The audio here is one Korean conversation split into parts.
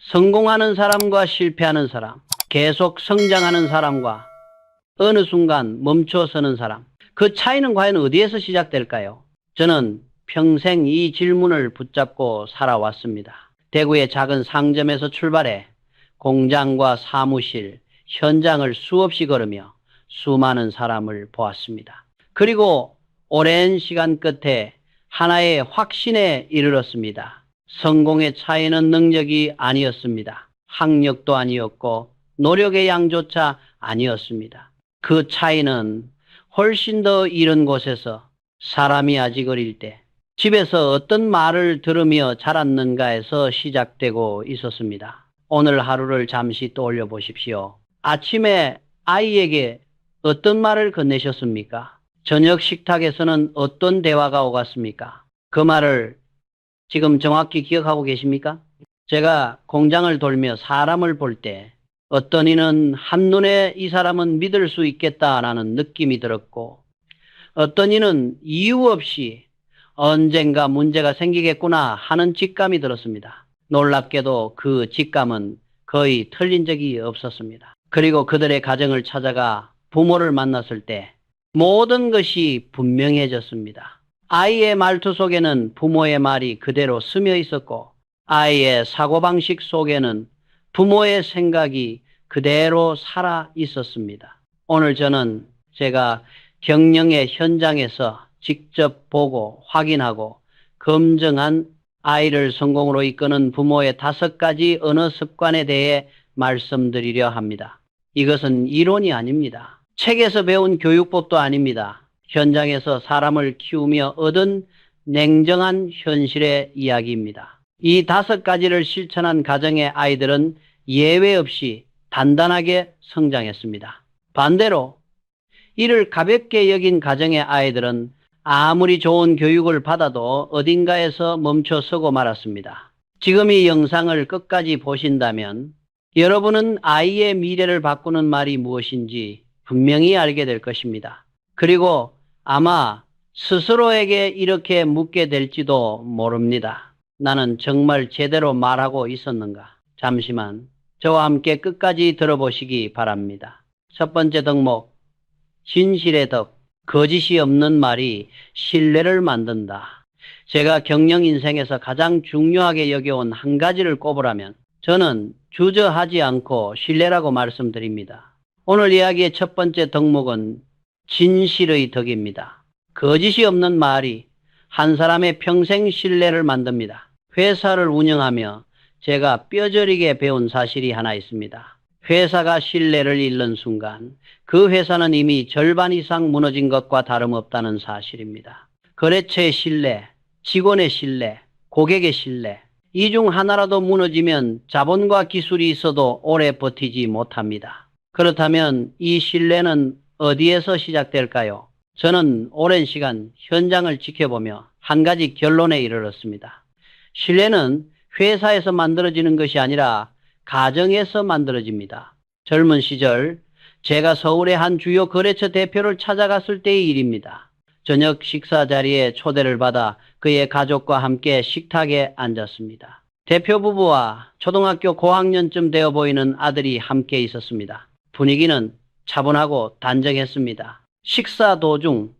성공하는 사람과 실패하는 사람, 계속 성장하는 사람과 어느 순간 멈춰서는 사람, 그 차이는 과연 어디에서 시작될까요? 저는 평생 이 질문을 붙잡고 살아왔습니다. 대구의 작은 상점에서 출발해 공장과 사무실, 현장을 수없이 걸으며 수많은 사람을 보았습니다. 그리고 오랜 시간 끝에 하나의 확신에 이르렀습니다. 성공의 차이는 능력이 아니었습니다. 학력도 아니었고 노력의 양조차 아니었습니다. 그 차이는 훨씬 더 이른 곳에서 사람이 아직 어릴 때 집에서 어떤 말을 들으며 자랐는가에서 시작되고 있었습니다. 오늘 하루를 잠시 떠올려 보십시오. 아침에 아이에게 어떤 말을 건네셨습니까? 저녁 식탁에서는 어떤 대화가 오갔습니까? 그 말을 지금 정확히 기억하고 계십니까? 제가 공장을 돌며 사람을 볼 때 어떤 이는 한눈에 이 사람은 믿을 수 있겠다라는 느낌이 들었고, 어떤 이는 이유 없이 언젠가 문제가 생기겠구나 하는 직감이 들었습니다. 놀랍게도 그 직감은 거의 틀린 적이 없었습니다. 그리고 그들의 가정을 찾아가 부모를 만났을 때 모든 것이 분명해졌습니다. 아이의 말투 속에는 부모의 말이 그대로 스며 있었고, 아이의 사고방식 속에는 부모의 생각이 그대로 살아 있었습니다. 오늘 저는 제가 경영의 현장에서 직접 보고 확인하고 검증한 아이를 성공으로 이끄는 부모의 5가지 언어 습관에 대해 말씀드리려 합니다. 이것은 이론이 아닙니다. 책에서 배운 교육법도 아닙니다. 현장에서 사람을 키우며 얻은 냉정한 현실의 이야기입니다. 이 5가지를 실천한 가정의 아이들은 예외 없이 단단하게 성장했습니다. 반대로 이를 가볍게 여긴 가정의 아이들은 아무리 좋은 교육을 받아도 어딘가에서 멈춰서고 말았습니다. 지금 이 영상을 끝까지 보신다면 여러분은 아이의 미래를 바꾸는 말이 무엇인지 분명히 알게 될 것입니다. 그리고 아마 스스로에게 이렇게 묻게 될지도 모릅니다. 나는 정말 제대로 말하고 있었는가? 잠시만 저와 함께 끝까지 들어보시기 바랍니다. 첫 번째 덕목, 진실의 덕, 거짓이 없는 말이 신뢰를 만든다. 제가 경영 인생에서 가장 중요하게 여겨온 한 가지를 꼽으라면 저는 주저하지 않고 신뢰라고 말씀드립니다. 오늘 이야기의 첫 번째 덕목은 진실의 덕입니다. 거짓이 없는 말이 한 사람의 평생 신뢰를 만듭니다. 회사를 운영하며 제가 뼈저리게 배운 사실이 하나 있습니다. 회사가 신뢰를 잃는 순간 그 회사는 이미 절반 이상 무너진 것과 다름없다는 사실입니다. 거래처의 신뢰, 직원의 신뢰, 고객의 신뢰, 이 중 하나라도 무너지면 자본과 기술이 있어도 오래 버티지 못합니다. 그렇다면 이 신뢰는 어디에서 시작될까요? 저는 오랜 시간 현장을 지켜보며 한 가지 결론에 이르렀습니다. 신뢰는 회사에서 만들어지는 것이 아니라 가정에서 만들어집니다. 젊은 시절 제가 서울의 한 주요 거래처 대표를 찾아갔을 때의 일입니다. 저녁 식사 자리에 초대를 받아 그의 가족과 함께 식탁에 앉았습니다. 대표 부부와 초등학교 고학년쯤 되어 보이는 아들이 함께 있었습니다. 분위기는 차분하고 단정했습니다. 식사 도중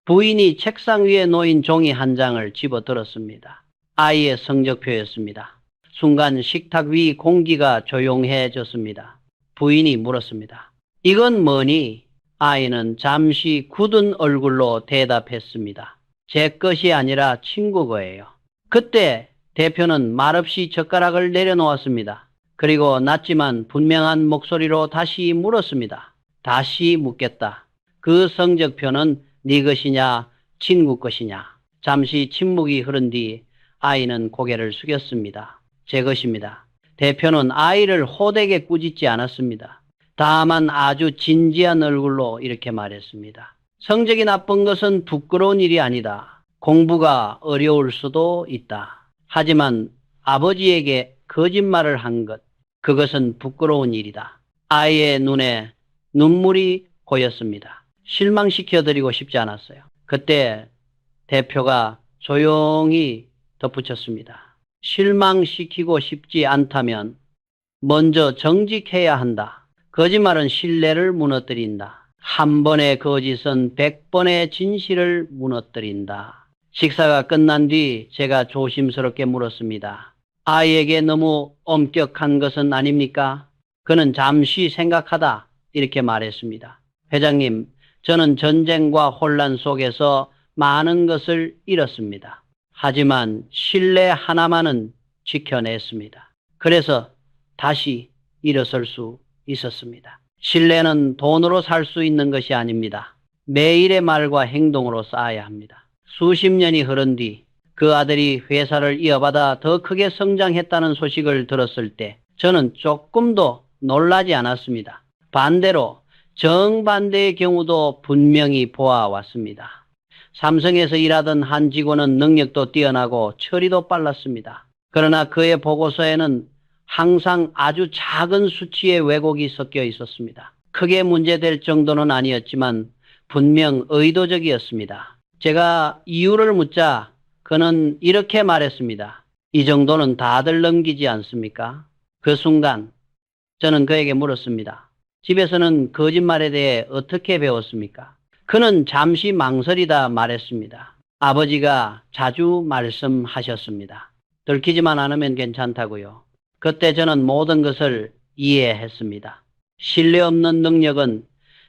부인이 책상 위에 놓인 종이 한 장을 집어들었습니다. 아이의 성적표였습니다. 순간 식탁 위 공기가 조용해졌습니다. 부인이 물었습니다. 이건 뭐니? 아이는 잠시 굳은 얼굴로 대답했습니다. 제 것이 아니라 친구 거예요. 그때 대표는 말없이 젓가락을 내려놓았습니다. 그리고 낮지만 분명한 목소리로 다시 물었습니다. 다시 묻겠다. 그 성적표는 네 것이냐 친구 것이냐? 잠시 침묵이 흐른 뒤 아이는 고개를 숙였습니다. 제 것입니다. 대표는 아이를 호되게 꾸짖지 않았습니다. 다만 아주 진지한 얼굴로 이렇게 말했습니다. 성적이 나쁜 것은 부끄러운 일이 아니다. 공부가 어려울 수도 있다. 하지만 아버지에게 거짓말을 한 것, 그것은 부끄러운 일이다. 아이의 눈에 눈물이 고였습니다. 실망시켜드리고 싶지 않았어요. 그때 대표가 조용히 덧붙였습니다. 실망시키고 싶지 않다면 먼저 정직해야 한다. 거짓말은 신뢰를 무너뜨린다. 한 번의 거짓은 100번의 진실을 무너뜨린다. 식사가 끝난 뒤 제가 조심스럽게 물었습니다. 아이에게 너무 엄격한 것은 아닙니까? 그는 잠시 생각하다 이렇게 말했습니다. 회장님, 저는 전쟁과 혼란 속에서 많은 것을 잃었습니다. 하지만 신뢰 하나만은 지켜냈습니다. 그래서 다시 일어설 수 있었습니다. 신뢰는 돈으로 살 수 있는 것이 아닙니다. 매일의 말과 행동으로 쌓아야 합니다. 수십 년이 흐른 뒤 그 아들이 회사를 이어받아 더 크게 성장했다는 소식을 들었을 때 저는 조금도 놀라지 않았습니다. 반대로 정반대의 경우도 분명히 보아왔습니다. 삼성에서 일하던 한 직원은 능력도 뛰어나고 처리도 빨랐습니다. 그러나 그의 보고서에는 항상 아주 작은 수치의 왜곡이 섞여 있었습니다. 크게 문제될 정도는 아니었지만 분명 의도적이었습니다. 제가 이유를 묻자 그는 이렇게 말했습니다. 이 정도는 다들 넘기지 않습니까? 그 순간 저는 그에게 물었습니다. 집에서는 거짓말에 대해 어떻게 배웠습니까? 그는 잠시 망설이다 말했습니다. 아버지가 자주 말씀하셨습니다. 들키지만 않으면 괜찮다고요. 그때 저는 모든 것을 이해했습니다. 신뢰 없는 능력은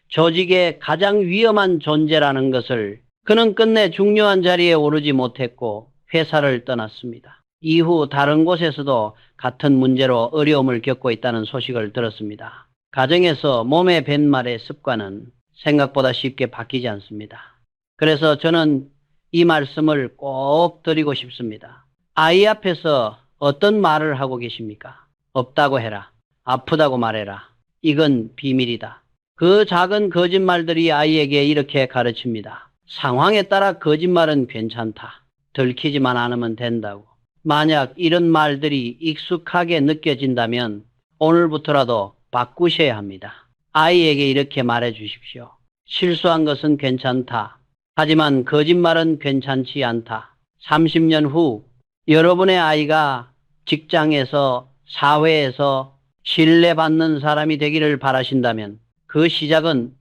조직의 가장 위험한 존재라는 것을 그는 끝내 중요한 자리에 오르지 못했고 회사를 떠났습니다. 이후 다른 곳에서도 같은 문제로 어려움을 겪고 있다는 소식을 들었습니다. 가정에서 몸에 밴 말의 습관은 생각보다 쉽게 바뀌지 않습니다. 그래서 저는 이 말씀을 꼭 드리고 싶습니다. 아이 앞에서 어떤 말을 하고 계십니까? 없다고 해라. 아프다고 말해라. 이건 비밀이다. 그 작은 거짓말들이 아이에게 이렇게 가르칩니다. 상황에 따라 거짓말은 괜찮다. 들키지만 않으면 된다고. 만약 이런 말들이 익숙하게 느껴진다면 오늘부터라도 바꾸셔야 합니다. 아이에게 이렇게 말해 주십시오. 실수한 것은 괜찮다. 하지만 거짓말은 괜찮지 않다. 30년 후 여러분의 아이가 직장에서 사회에서 신뢰받는 사람이 되기를 바라신다면 그 시작은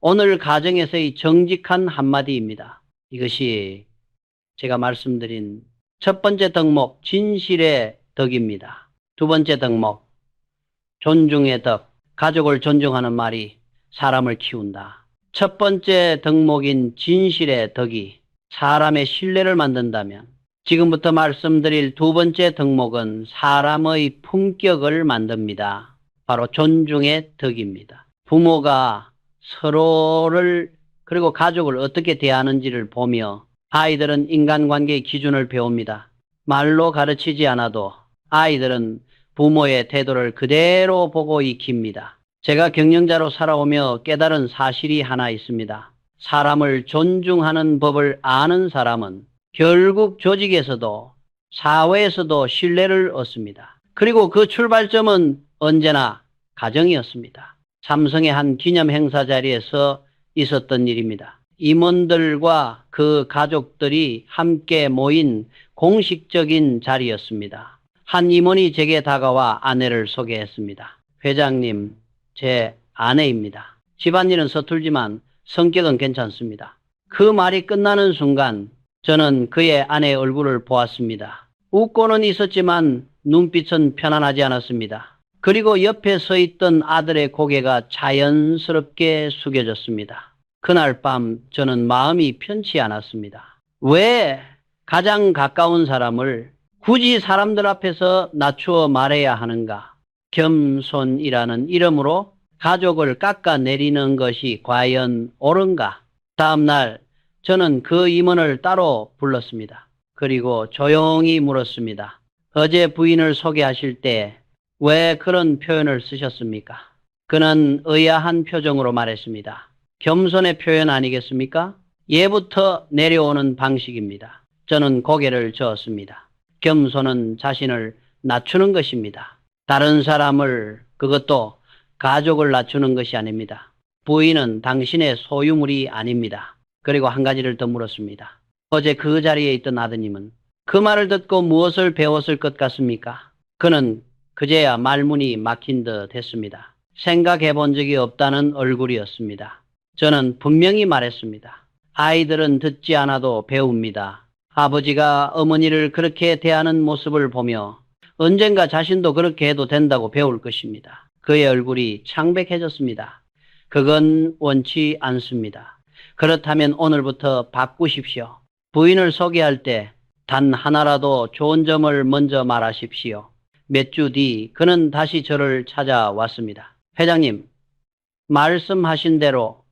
오늘 가정에서의 정직한 한마디입니다. 이것이 제가 말씀드린 첫 번째 덕목 진실의 덕입니다. 두 번째 덕목 존중의 덕. 가족을 존중하는 말이 사람을 키운다. 첫 번째 덕목인 진실의 덕이 사람의 신뢰를 만든다면 지금부터 말씀드릴 두 번째 덕목은 사람의 품격을 만듭니다. 바로 존중의 덕입니다. 부모가 서로를 그리고 가족을 어떻게 대하는지를 보며 아이들은 인간관계의 기준을 배웁니다. 말로 가르치지 않아도 아이들은 부모의 태도를 그대로 보고 익힙니다. 제가 경영자로 살아오며 깨달은 사실이 하나 있습니다. 사람을 존중하는 법을 아는 사람은 결국 조직에서도 사회에서도 신뢰를 얻습니다. 그리고 그 출발점은 언제나 가정이었습니다. 삼성의 한 기념 행사 자리에서 있었던 일입니다. 임원들과 그 가족들이 함께 모인 공식적인 자리였습니다. 한 임원이 제게 다가와 아내를 소개했습니다. 회장님, 제 아내입니다. 집안일은 서툴지만 성격은 괜찮습니다. 그 말이 끝나는 순간 저는 그의 아내의 얼굴을 보았습니다. 웃고는 있었지만 눈빛은 편안하지 않았습니다. 그리고 옆에 서 있던 아들의 고개가 자연스럽게 숙여졌습니다. 그날 밤 저는 마음이 편치 않았습니다. 왜 가장 가까운 사람을 굳이 사람들 앞에서 낮추어 말해야 하는가? 겸손이라는 이름으로 가족을 깎아내리는 것이 과연 옳은가? 다음 날 저는 그 임원을 따로 불렀습니다. 그리고 조용히 물었습니다. 어제 부인을 소개하실 때 왜 그런 표현을 쓰셨습니까? 그는 의아한 표정으로 말했습니다. 겸손의 표현 아니겠습니까? 예부터 내려오는 방식입니다. 저는 고개를 저었습니다. 겸손은 자신을 낮추는 것입니다. 다른 사람을, 그것도 가족을 낮추는 것이 아닙니다. 부인은 당신의 소유물이 아닙니다. 그리고 한 가지를 더 물었습니다. 어제 그 자리에 있던 아드님은 그 말을 듣고 무엇을 배웠을 것 같습니까? 그는 그제야 말문이 막힌 듯 했습니다. 생각해 본 적이 없다는 얼굴이었습니다. 저는 분명히 말했습니다. 아이들은 듣지 않아도 배웁니다. 아버지가 어머니를 그렇게 대하는 모습을 보며 언젠가 자신도 그렇게 해도 된다고 배울 것입니다. 그의 얼굴이 창백해졌습니다. 그건 원치 않습니다. 그렇다면 오늘부터 바꾸십시오. 부인을 소개할 때 단 하나라도 좋은 점을 먼저 말하십시오. 몇 주 뒤 그는 다시 저를 찾아왔습니다. 회장님, 말씀하신 대로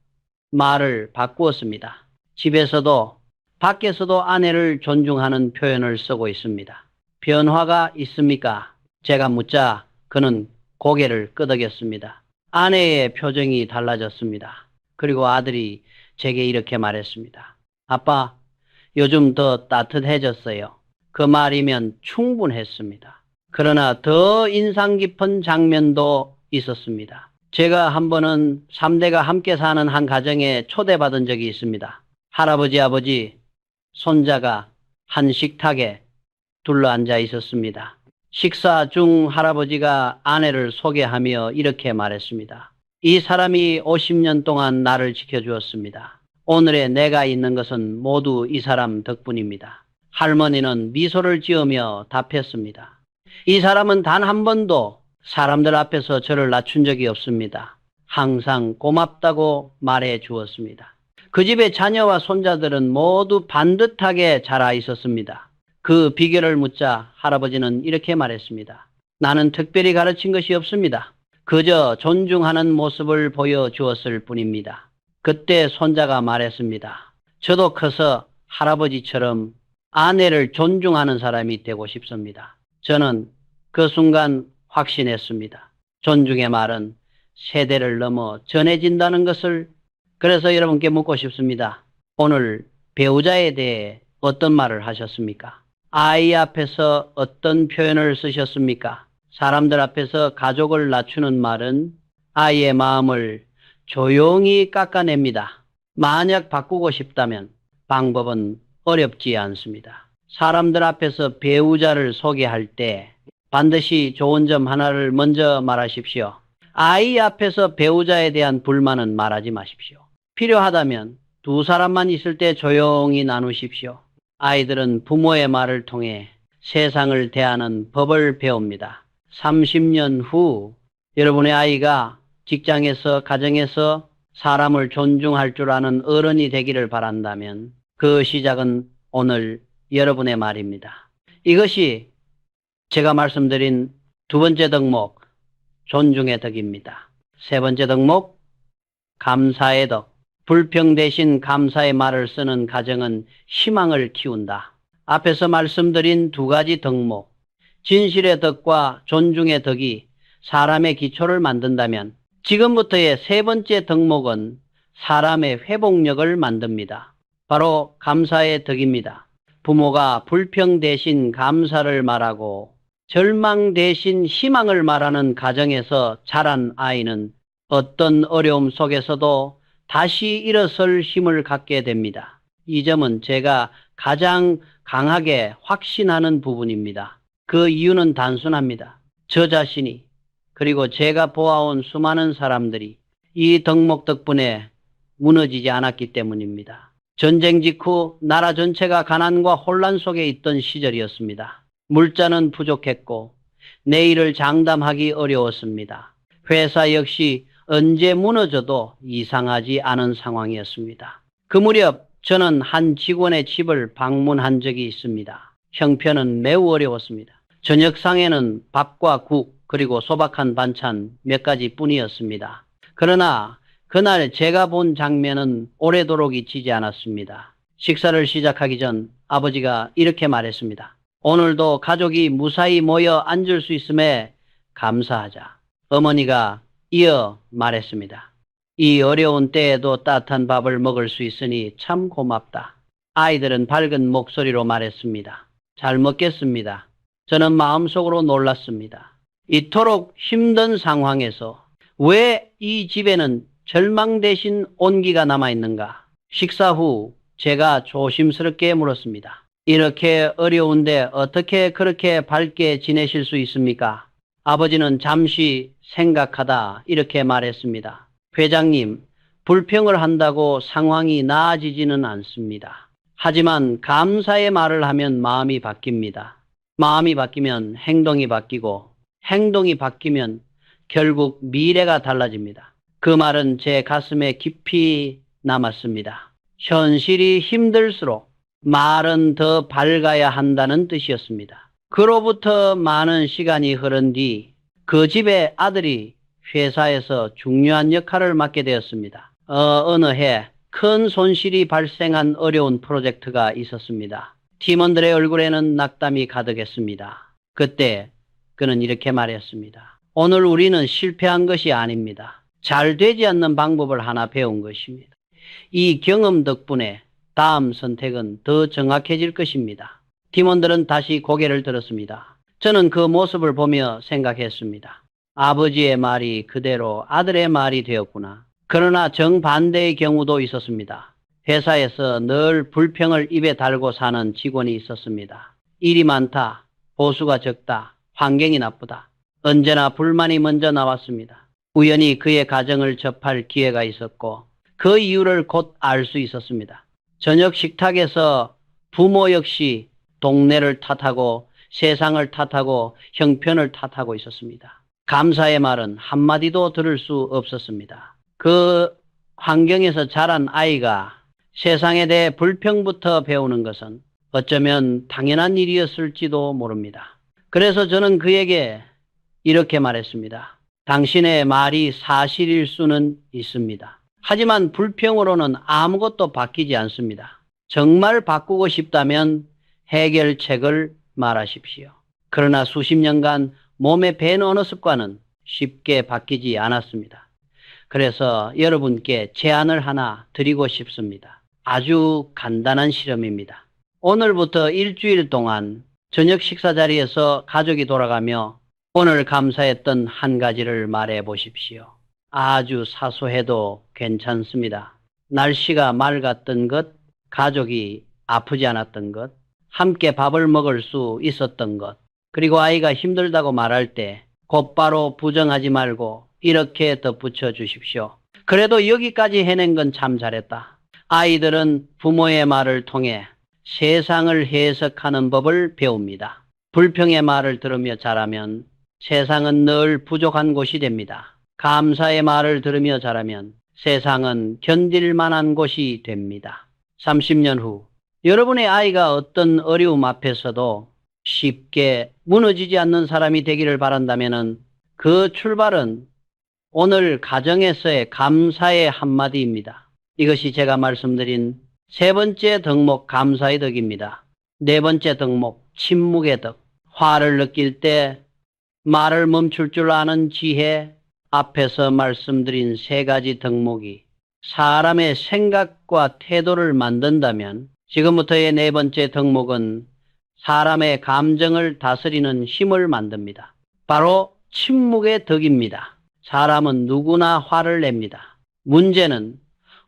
말을 바꾸었습니다. 집에서도 밖에서도 아내를 존중하는 표현을 쓰고 있습니다. 변화가 있습니까? 제가 묻자 그는 고개를 끄덕였습니다. 아내의 표정이 달라졌습니다. 그리고 아들이 제게 이렇게 말했습니다. 아빠, 요즘 더 따뜻해졌어요. 그 말이면 충분했습니다. 그러나 더 인상 깊은 장면도 있었습니다. 제가 한 번은 3대가 함께 사는 한 가정에 초대받은 적이 있습니다. 할아버지, 아버지, 손자가 한 식탁에 둘러앉아 있었습니다. 식사 중 할아버지가 아내를 소개하며 이렇게 말했습니다. 이 사람이 50년 동안 나를 지켜주었습니다. 오늘의 내가 있는 것은 모두 이 사람 덕분입니다. 할머니는 미소를 지으며 답했습니다. 이 사람은 단 한 번도 사람들 앞에서 저를 낮춘 적이 없습니다. 항상 고맙다고 말해 주었습니다. 그 집의 자녀와 손자들은 모두 반듯하게 자라 있었습니다. 그 비결을 묻자 할아버지는 이렇게 말했습니다. 나는 특별히 가르친 것이 없습니다. 그저 존중하는 모습을 보여주었을 뿐입니다. 그때 손자가 말했습니다. 저도 커서 할아버지처럼 아내를 존중하는 사람이 되고 싶습니다. 저는 그 순간 확신했습니다. 존중의 말은 세대를 넘어 전해진다는 것을. 그래서 여러분께 묻고 싶습니다. 오늘 배우자에 대해 어떤 말을 하셨습니까? 아이 앞에서 어떤 표현을 쓰셨습니까? 사람들 앞에서 가족을 낮추는 말은 아이의 마음을 조용히 깎아냅니다. 만약 바꾸고 싶다면 방법은 어렵지 않습니다. 사람들 앞에서 배우자를 소개할 때 반드시 좋은 점 하나를 먼저 말하십시오. 아이 앞에서 배우자에 대한 불만은 말하지 마십시오. 필요하다면 두 사람만 있을 때 조용히 나누십시오. 아이들은 부모의 말을 통해 세상을 대하는 법을 배웁니다. 30년 후 여러분의 아이가 직장에서, 가정에서 사람을 존중할 줄 아는 어른이 되기를 바란다면 그 시작은 오늘 여러분의 말입니다. 이것이 제가 말씀드린 두 번째 덕목, 존중의 덕입니다. 세 번째 덕목, 감사의 덕. 불평 대신 감사의 말을 쓰는 가정은 희망을 키운다. 앞에서 말씀드린 두 가지 덕목, 진실의 덕과 존중의 덕이 사람의 기초를 만든다면 지금부터의 세 번째 덕목은 사람의 회복력을 만듭니다. 바로 감사의 덕입니다. 부모가 불평 대신 감사를 말하고 절망 대신 희망을 말하는 가정에서 자란 아이는 어떤 어려움 속에서도 다시 일어설 힘을 갖게 됩니다. 이 점은 제가 가장 강하게 확신하는 부분입니다. 그 이유는 단순합니다. 저 자신이 그리고 제가 보아온 수많은 사람들이 이 덕목 덕분에 무너지지 않았기 때문입니다. 전쟁 직후 나라 전체가 가난과 혼란 속에 있던 시절이었습니다. 물자는 부족했고 내일을 장담하기 어려웠습니다. 회사 역시 언제 무너져도 이상하지 않은 상황이었습니다. 그 무렵 저는 한 직원의 집을 방문한 적이 있습니다. 형편은 매우 어려웠습니다. 저녁상에는 밥과 국 그리고 소박한 반찬 몇 가지 뿐이었습니다. 그러나 그날 제가 본 장면은 오래도록 잊히지 않았습니다. 식사를 시작하기 전 아버지가 이렇게 말했습니다. 오늘도 가족이 무사히 모여 앉을 수 있음에 감사하자. 어머니가 이어 말했습니다. 이 어려운 때에도 따뜻한 밥을 먹을 수 있으니 참 고맙다. 아이들은 밝은 목소리로 말했습니다. 잘 먹겠습니다. 저는 마음속으로 놀랐습니다. 이토록 힘든 상황에서 왜 이 집에는 절망 대신 온기가 남아있는가? 식사 후 제가 조심스럽게 물었습니다. 이렇게 어려운데 어떻게 그렇게 밝게 지내실 수 있습니까? 아버지는 잠시 생각하다 이렇게 말했습니다. 회장님, 불평을 한다고 상황이 나아지지는 않습니다. 하지만 감사의 말을 하면 마음이 바뀝니다. 마음이 바뀌면 행동이 바뀌고 행동이 바뀌면 결국 미래가 달라집니다. 그 말은 제 가슴에 깊이 남았습니다. 현실이 힘들수록 말은 더 밝아야 한다는 뜻이었습니다. 그로부터 많은 시간이 흐른 뒤 그 집의 아들이 회사에서 중요한 역할을 맡게 되었습니다. 어느 해 큰 손실이 발생한 어려운 프로젝트가 있었습니다. 팀원들의 얼굴에는 낙담이 가득했습니다. 그때 그는 이렇게 말했습니다. 오늘 우리는 실패한 것이 아닙니다. 잘 되지 않는 방법을 하나 배운 것입니다. 이 경험 덕분에 다음 선택은 더 정확해질 것입니다. 팀원들은 다시 고개를 들었습니다. 저는 그 모습을 보며 생각했습니다. 아버지의 말이 그대로 아들의 말이 되었구나. 그러나 정반대의 경우도 있었습니다. 회사에서 늘 불평을 입에 달고 사는 직원이 있었습니다. 일이 많다, 보수가 적다, 환경이 나쁘다. 언제나 불만이 먼저 나왔습니다. 우연히 그의 가정을 접할 기회가 있었고 그 이유를 곧 알 수 있었습니다. 저녁 식탁에서 부모 역시 동네를 탓하고 세상을 탓하고 형편을 탓하고 있었습니다. 감사의 말은 한마디도 들을 수 없었습니다. 그 환경에서 자란 아이가 세상에 대해 불평부터 배우는 것은 어쩌면 당연한 일이었을지도 모릅니다. 그래서 저는 그에게 이렇게 말했습니다. 당신의 말이 사실일 수는 있습니다. 하지만 불평으로는 아무것도 바뀌지 않습니다. 정말 바꾸고 싶다면 해결책을 말하십시오. 그러나 수십 년간 몸에 밴 언어 습관은 쉽게 바뀌지 않았습니다. 그래서 여러분께 제안을 하나 드리고 싶습니다. 아주 간단한 실험입니다. 오늘부터 일주일 동안 저녁 식사 자리에서 가족이 돌아가며 오늘 감사했던 한 가지를 말해 보십시오. 아주 사소해도 괜찮습니다. 날씨가 맑았던 것, 가족이 아프지 않았던 것, 함께 밥을 먹을 수 있었던 것, 그리고 아이가 힘들다고 말할 때 곧바로 부정하지 말고 이렇게 덧붙여 주십시오. 그래도 여기까지 해낸 건 참 잘했다. 아이들은 부모의 말을 통해 세상을 해석하는 법을 배웁니다. 불평의 말을 들으며 자라면 세상은 늘 부족한 곳이 됩니다. 감사의 말을 들으며 자라면 세상은 견딜 만한 곳이 됩니다. 30년 후 여러분의 아이가 어떤 어려움 앞에서도 쉽게 무너지지 않는 사람이 되기를 바란다면 그 출발은 오늘 가정에서의 감사의 한마디입니다. 이것이 제가 말씀드린 세 번째 덕목 감사의 덕입니다. 네 번째 덕목 침묵의 덕. 화를 느낄 때 말을 멈출 줄 아는 지혜. 앞에서 말씀드린 세 가지 덕목이 사람의 생각과 태도를 만든다면 지금부터의 네 번째 덕목은 사람의 감정을 다스리는 힘을 만듭니다. 바로 침묵의 덕입니다. 사람은 누구나 화를 냅니다. 문제는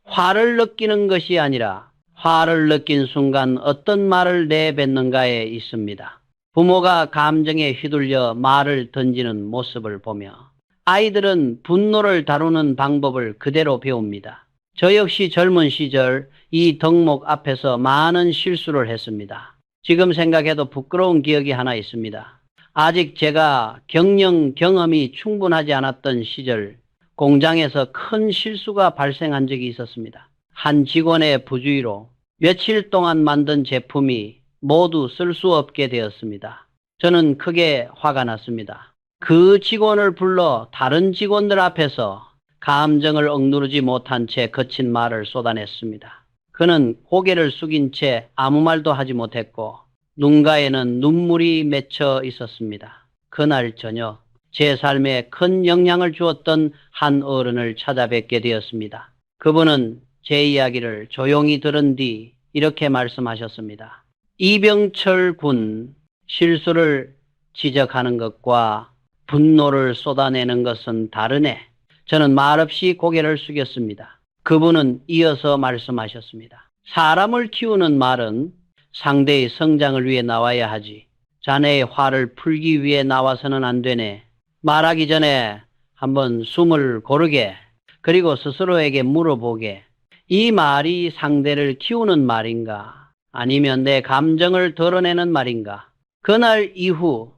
화를 느끼는 것이 아니라 화를 느낀 순간 어떤 말을 내뱉는가에 있습니다. 부모가 감정에 휘둘려 말을 던지는 모습을 보며 아이들은 분노를 다루는 방법을 그대로 배웁니다. 저 역시 젊은 시절 이 덕목 앞에서 많은 실수를 했습니다. 지금 생각해도 부끄러운 기억이 하나 있습니다. 아직 제가 경험이 충분하지 않았던 시절 공장에서 큰 실수가 발생한 적이 있었습니다. 한 직원의 부주의로 며칠 동안 만든 제품이 모두 쓸 수 없게 되었습니다. 저는 크게 화가 났습니다. 그 직원을 불러 다른 직원들 앞에서 감정을 억누르지 못한 채 거친 말을 쏟아냈습니다. 그는 고개를 숙인 채 아무 말도 하지 못했고 눈가에는 눈물이 맺혀 있었습니다. 그날 저녁 제 삶에 큰 영향을 주었던 한 어른을 찾아뵙게 되었습니다. 그분은 제 이야기를 조용히 들은 뒤 이렇게 말씀하셨습니다. 이병철 군, 실수를 지적하는 것과 분노를 쏟아내는 것은 다르네. 저는 말없이 고개를 숙였습니다. 그분은 이어서 말씀하셨습니다. 사람을 키우는 말은 상대의 성장을 위해 나와야 하지. 자네의 화를 풀기 위해 나와서는 안 되네. 말하기 전에 한번 숨을 고르게, 그리고 스스로에게 물어보게. 이 말이 상대를 키우는 말인가? 아니면 내 감정을 드러내는 말인가? 그날 이후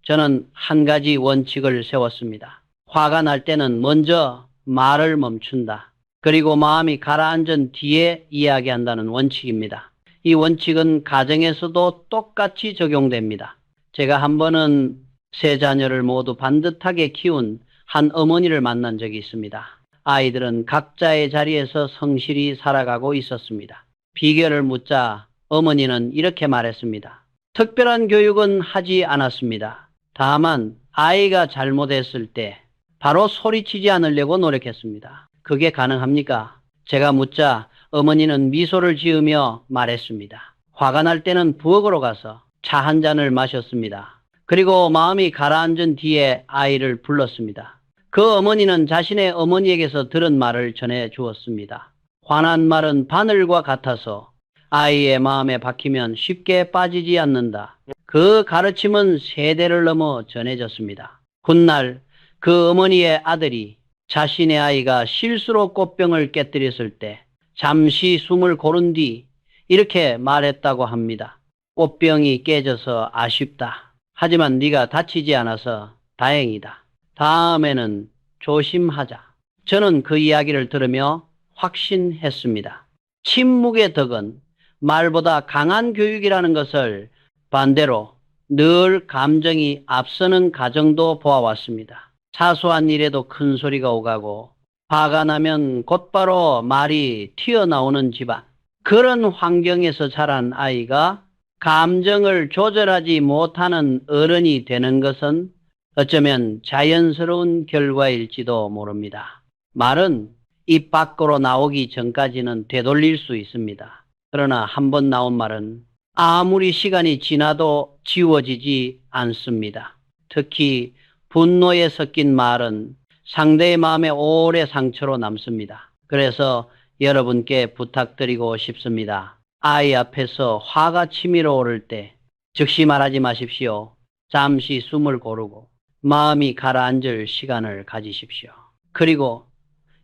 저는 한 가지 원칙을 세웠습니다. 화가 날 때는 먼저 말을 멈춘다. 그리고 마음이 가라앉은 뒤에 이야기한다는 원칙입니다. 이 원칙은 가정에서도 똑같이 적용됩니다. 제가 한 번은 세 자녀를 모두 반듯하게 키운 한 어머니를 만난 적이 있습니다. 아이들은 각자의 자리에서 성실히 살아가고 있었습니다. 비결을 묻자 어머니는 이렇게 말했습니다. 특별한 교육은 하지 않았습니다. 다만 아이가 잘못했을 때 바로 소리치지 않으려고 노력했습니다. 그게 가능합니까? 제가 묻자 어머니는 미소를 지으며 말했습니다. 화가 날 때는 부엌으로 가서 차 한 잔을 마셨습니다. 그리고 마음이 가라앉은 뒤에 아이를 불렀습니다. 그 어머니는 자신의 어머니에게서 들은 말을 전해 주었습니다. 화난 말은 바늘과 같아서 아이의 마음에 박히면 쉽게 빠지지 않는다. 그 가르침은 세대를 넘어 전해졌습니다. 훗날 그 어머니의 아들이 자신의 아이가 실수로 꽃병을 깨뜨렸을 때 잠시 숨을 고른 뒤 이렇게 말했다고 합니다. 꽃병이 깨져서 아쉽다. 하지만 네가 다치지 않아서 다행이다. 다음에는 조심하자. 저는 그 이야기를 들으며 확신했습니다. 침묵의 덕은 말보다 강한 교육이라는 것을 반대로 늘 감정이 앞서는 가정도 보아왔습니다. 사소한 일에도 큰 소리가 오가고 화가 나면 곧바로 말이 튀어나오는 집안. 그런 환경에서 자란 아이가 감정을 조절하지 못하는 어른이 되는 것은 어쩌면 자연스러운 결과일지도 모릅니다. 말은 입 밖으로 나오기 전까지는 되돌릴 수 있습니다. 그러나 한 번 나온 말은 아무리 시간이 지나도 지워지지 않습니다. 특히 분노에 섞인 말은 상대의 마음에 오래 상처로 남습니다. 그래서 여러분께 부탁드리고 싶습니다. 아이 앞에서 화가 치밀어 오를 때 즉시 말하지 마십시오. 잠시 숨을 고르고 마음이 가라앉을 시간을 가지십시오. 그리고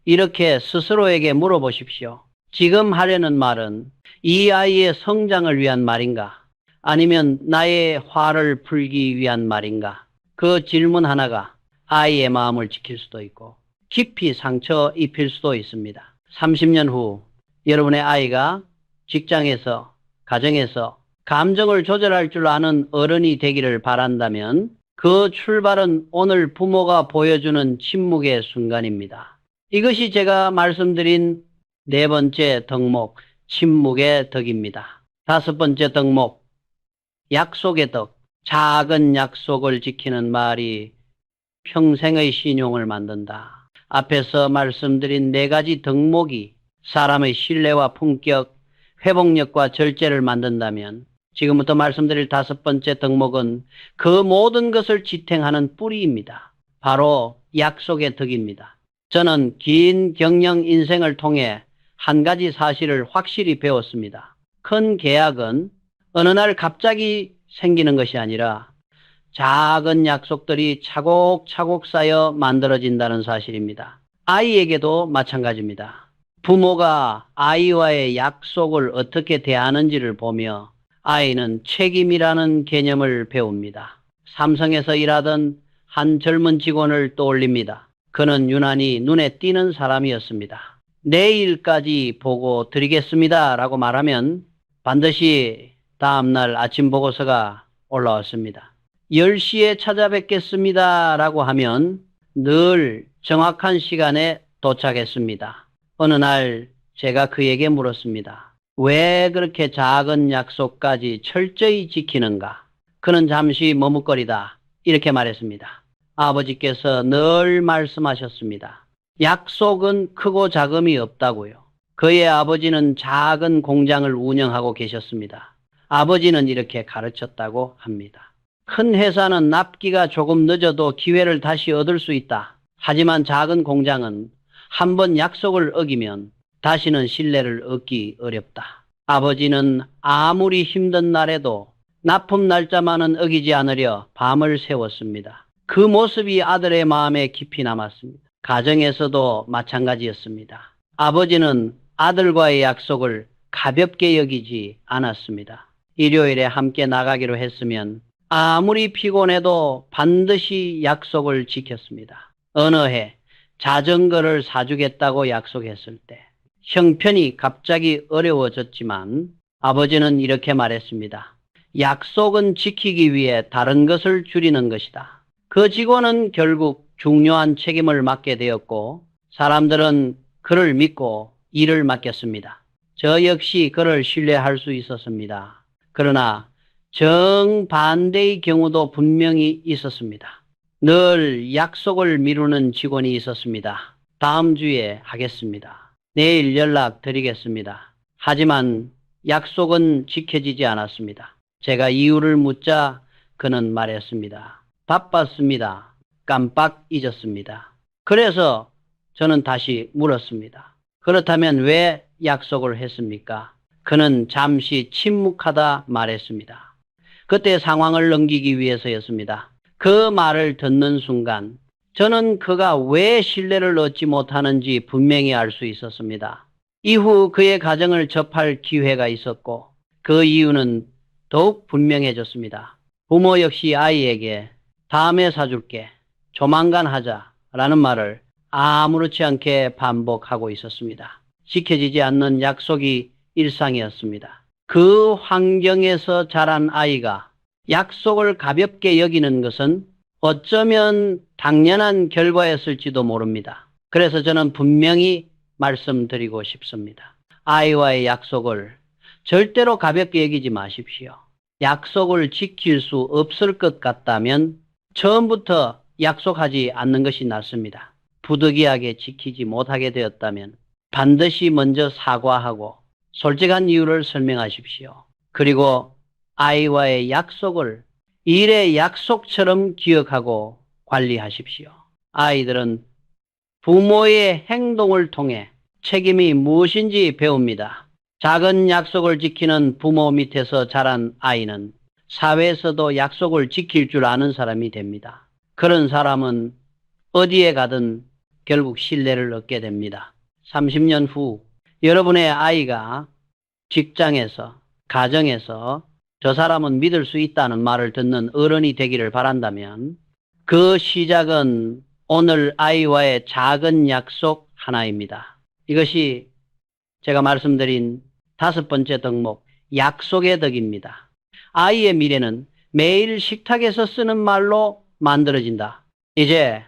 이렇게 스스로에게 물어보십시오. 지금 하려는 말은 이 아이의 성장을 위한 말인가? 아니면 나의 화를 풀기 위한 말인가? 그 질문 하나가 아이의 마음을 지킬 수도 있고 깊이 상처 입힐 수도 있습니다. 30년 후 여러분의 아이가 직장에서, 가정에서 감정을 조절할 줄 아는 어른이 되기를 바란다면 그 출발은 오늘 부모가 보여주는 침묵의 순간입니다. 이것이 제가 말씀드린 네 번째 덕목, 침묵의 덕입니다. 다섯 번째 덕목, 약속의 덕. 작은 약속을 지키는 말이 평생의 신용을 만든다. 앞에서 말씀드린 네 가지 덕목이 사람의 신뢰와 품격, 회복력과 절제를 만든다면 지금부터 말씀드릴 다섯 번째 덕목은 그 모든 것을 지탱하는 뿌리입니다. 바로 약속의 덕입니다. 저는 긴 경영 인생을 통해 한 가지 사실을 확실히 배웠습니다. 큰 계약은 어느 날 갑자기 생기는 것이 아니라 작은 약속들이 차곡차곡 쌓여 만들어진다는 사실입니다. 아이에게도 마찬가지입니다. 부모가 아이와의 약속을 어떻게 대하는지를 보며 아이는 책임이라는 개념을 배웁니다. 삼성에서 일하던 한 젊은 직원을 떠올립니다. 그는 유난히 눈에 띄는 사람이었습니다. 내일까지 보고 드리겠습니다 라고 말하면 반드시 다음날 아침 보고서가 올라왔습니다. 10시에 찾아뵙겠습니다 라고 하면 늘 정확한 시간에 도착했습니다. 어느 날 제가 그에게 물었습니다. 왜 그렇게 작은 약속까지 철저히 지키는가? 그는 잠시 머뭇거리다 이렇게 말했습니다. 아버지께서 늘 말씀하셨습니다. 약속은 크고 작음이 없다고요. 그의 아버지는 작은 공장을 운영하고 계셨습니다. 아버지는 이렇게 가르쳤다고 합니다. 큰 회사는 납기가 조금 늦어도 기회를 다시 얻을 수 있다. 하지만 작은 공장은 한번 약속을 어기면 다시는 신뢰를 얻기 어렵다. 아버지는 아무리 힘든 날에도 납품 날짜만은 어기지 않으려 밤을 새웠습니다. 그 모습이 아들의 마음에 깊이 남았습니다. 가정에서도 마찬가지였습니다. 아버지는 아들과의 약속을 가볍게 여기지 않았습니다. 일요일에 함께 나가기로 했으면 아무리 피곤해도 반드시 약속을 지켰습니다. 어느 해 자전거를 사주겠다고 약속했을 때 형편이 갑자기 어려워졌지만 아버지는 이렇게 말했습니다. 약속은 지키기 위해 다른 것을 줄이는 것이다. 그 직원은 결국 중요한 책임을 맡게 되었고 사람들은 그를 믿고 일을 맡겼습니다. 저 역시 그를 신뢰할 수 있었습니다. 그러나 정반대의 경우도 분명히 있었습니다. 늘 약속을 미루는 직원이 있었습니다. 다음 주에 하겠습니다. 내일 연락드리겠습니다. 하지만 약속은 지켜지지 않았습니다. 제가 이유를 묻자 그는 말했습니다. 바빴습니다. 깜빡 잊었습니다. 그래서 저는 다시 물었습니다. 그렇다면 왜 약속을 했습니까? 그는 잠시 침묵하다 말했습니다. 그때 상황을 넘기기 위해서였습니다. 그 말을 듣는 순간 저는 그가 왜 신뢰를 얻지 못하는지 분명히 알 수 있었습니다. 이후 그의 가정을 접할 기회가 있었고 그 이유는 더욱 분명해졌습니다. 부모 역시 아이에게 다음에 사줄게, 조만간 하자라는 말을 아무렇지 않게 반복하고 있었습니다. 지켜지지 않는 약속이 일상이었습니다. 그 환경에서 자란 아이가 약속을 가볍게 여기는 것은 어쩌면 당연한 결과였을지도 모릅니다. 그래서 저는 분명히 말씀드리고 싶습니다. 아이와의 약속을 절대로 가볍게 여기지 마십시오. 약속을 지킬 수 없을 것 같다면 처음부터 약속하지 않는 것이 낫습니다. 부득이하게 지키지 못하게 되었다면 반드시 먼저 사과하고 솔직한 이유를 설명하십시오. 그리고 아이와의 약속을 일의 약속처럼 기억하고 관리하십시오. 아이들은 부모의 행동을 통해 책임이 무엇인지 배웁니다. 작은 약속을 지키는 부모 밑에서 자란 아이는 사회에서도 약속을 지킬 줄 아는 사람이 됩니다. 그런 사람은 어디에 가든 결국 신뢰를 얻게 됩니다. 30년 후 여러분의 아이가 직장에서, 가정에서 저 사람은 믿을 수 있다는 말을 듣는 어른이 되기를 바란다면 그 시작은 오늘 아이와의 작은 약속 하나입니다. 이것이 제가 말씀드린 5번째 덕목, 약속의 덕입니다. 아이의 미래는 매일 식탁에서 쓰는 말로 만들어진다. 이제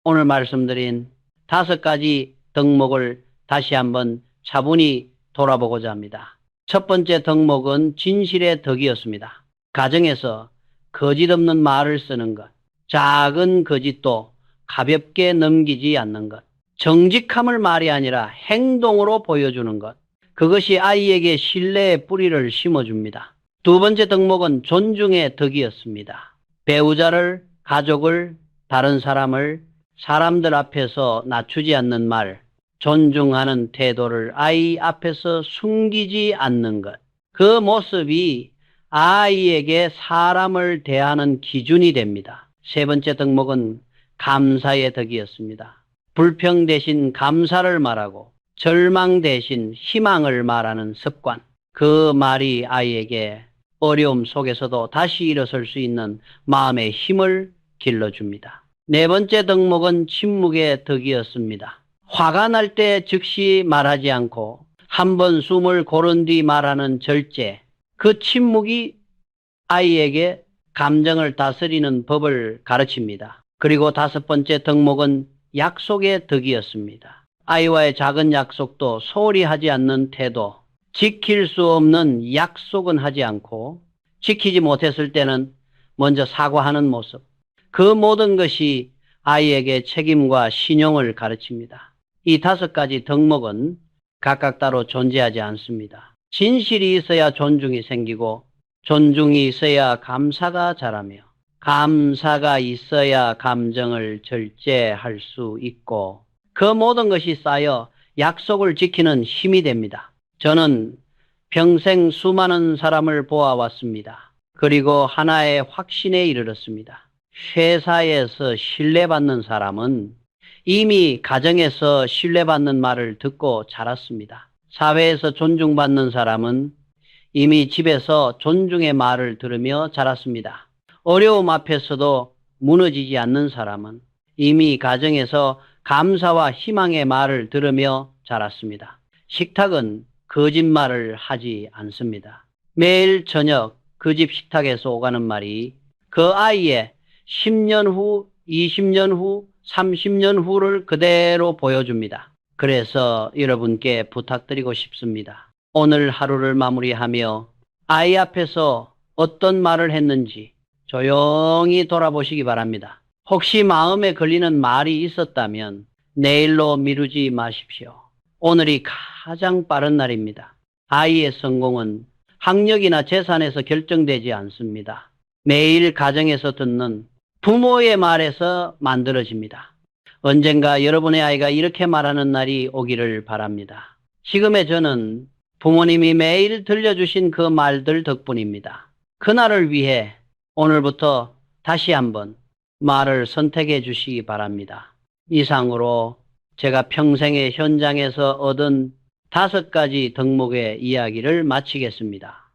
오늘 말씀드린 5가지 덕목을 다시 한번 차분히 돌아보고자 합니다. 첫 번째 덕목은 진실의 덕이었습니다. 가정에서 거짓 없는 말을 쓰는 것, 작은 거짓도 가볍게 넘기지 않는 것, 정직함을 말이 아니라 행동으로 보여주는 것, 그것이 아이에게 신뢰의 뿌리를 심어줍니다. 두 번째 덕목은 존중의 덕이었습니다. 배우자를, 가족을, 다른 사람을 사람들 앞에서 낮추지 않는 말, 존중하는 태도를 아이 앞에서 숨기지 않는 것. 그 모습이 아이에게 사람을 대하는 기준이 됩니다. 세 번째 덕목은 감사의 덕이었습니다. 불평 대신 감사를 말하고 절망 대신 희망을 말하는 습관. 그 말이 아이에게 어려움 속에서도 다시 일어설 수 있는 마음의 힘을 길러줍니다. 네 번째 덕목은 침묵의 덕이었습니다. 화가 날 때 즉시 말하지 않고 한 번 숨을 고른 뒤 말하는 절제. 그 침묵이 아이에게 감정을 다스리는 법을 가르칩니다. 그리고 5번째 덕목은 약속의 덕이었습니다. 아이와의 작은 약속도 소홀히 하지 않는 태도. 지킬 수 없는 약속은 하지 않고 지키지 못했을 때는 먼저 사과하는 모습. 그 모든 것이 아이에게 책임과 신용을 가르칩니다. 이 5가지 덕목은 각각 따로 존재하지 않습니다. 진실이 있어야 존중이 생기고 존중이 있어야 감사가 자라며 감사가 있어야 감정을 절제할 수 있고 그 모든 것이 쌓여 약속을 지키는 힘이 됩니다. 저는 평생 수많은 사람을 보아왔습니다. 그리고 하나의 확신에 이르렀습니다. 회사에서 신뢰받는 사람은 이미 가정에서 신뢰받는 말을 듣고 자랐습니다. 사회에서 존중받는 사람은 이미 집에서 존중의 말을 들으며 자랐습니다. 어려움 앞에서도 무너지지 않는 사람은 이미 가정에서 감사와 희망의 말을 들으며 자랐습니다. 식탁은 거짓말을 하지 않습니다. 매일 저녁 그 집 식탁에서 오가는 말이 그 아이의 10년 후, 20년 후, 30년 후를 그대로 보여줍니다. 그래서 여러분께 부탁드리고 싶습니다. 오늘 하루를 마무리하며 아이 앞에서 어떤 말을 했는지 조용히 돌아보시기 바랍니다. 혹시 마음에 걸리는 말이 있었다면 내일로 미루지 마십시오. 오늘이 가장 빠른 날입니다. 아이의 성공은 학력이나 재산에서 결정되지 않습니다. 매일 가정에서 듣는 부모의 말에서 만들어집니다. 언젠가 여러분의 아이가 이렇게 말하는 날이 오기를 바랍니다. 지금의 저는 부모님이 매일 들려주신 그 말들 덕분입니다. 그날을 위해 오늘부터 다시 한번 말을 선택해 주시기 바랍니다. 이상으로 제가 평생의 현장에서 얻은 5가지 덕목의 이야기를 마치겠습니다.